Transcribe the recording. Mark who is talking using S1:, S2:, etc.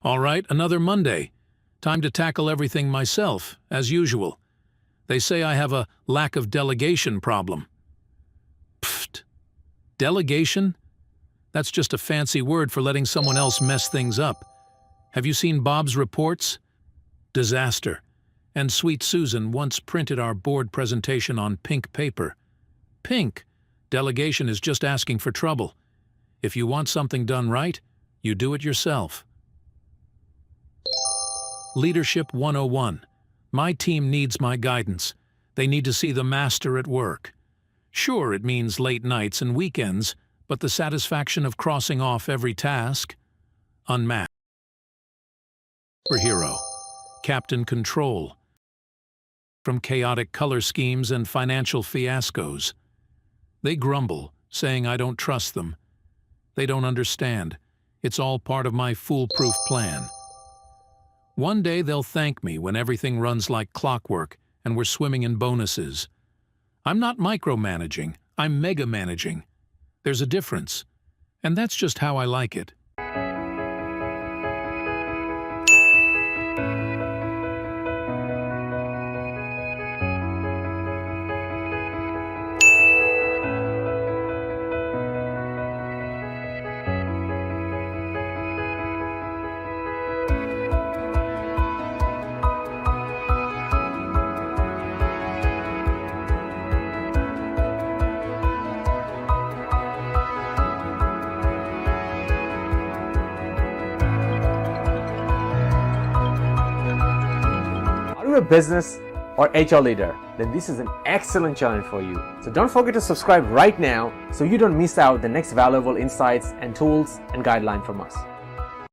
S1: All right, another Monday. Time to tackle everything myself, as usual. They say I have a lack of delegation problem. Pfft. Delegation? That's just a fancy word for letting someone else mess things up. Have you seen Bob's reports? Disaster. And Sweet Susan once printed our board presentation on pink paper. Pink. Delegation is just asking for trouble. If you want something done right, you do it yourself. Leadership 101. My team needs my guidance. They need to see the master at work. Sure, it means late nights and weekends, but the satisfaction of crossing off every task? Unmatched. Superhero. Captain Control. From chaotic color schemes and financial fiascos. They grumble, saying I don't trust them. They don't understand. It's all part of my foolproof plan. One day they'll thank me when everything runs like clockwork and we're swimming in bonuses. I'm not micromanaging, I'm mega-managing. There's a difference, and that's just how I like it.
S2: A business or HR leader, then this is an excellent challenge for you. So don't forget to subscribe right now so you don't miss out the next valuable insights and tools and guidelines from us.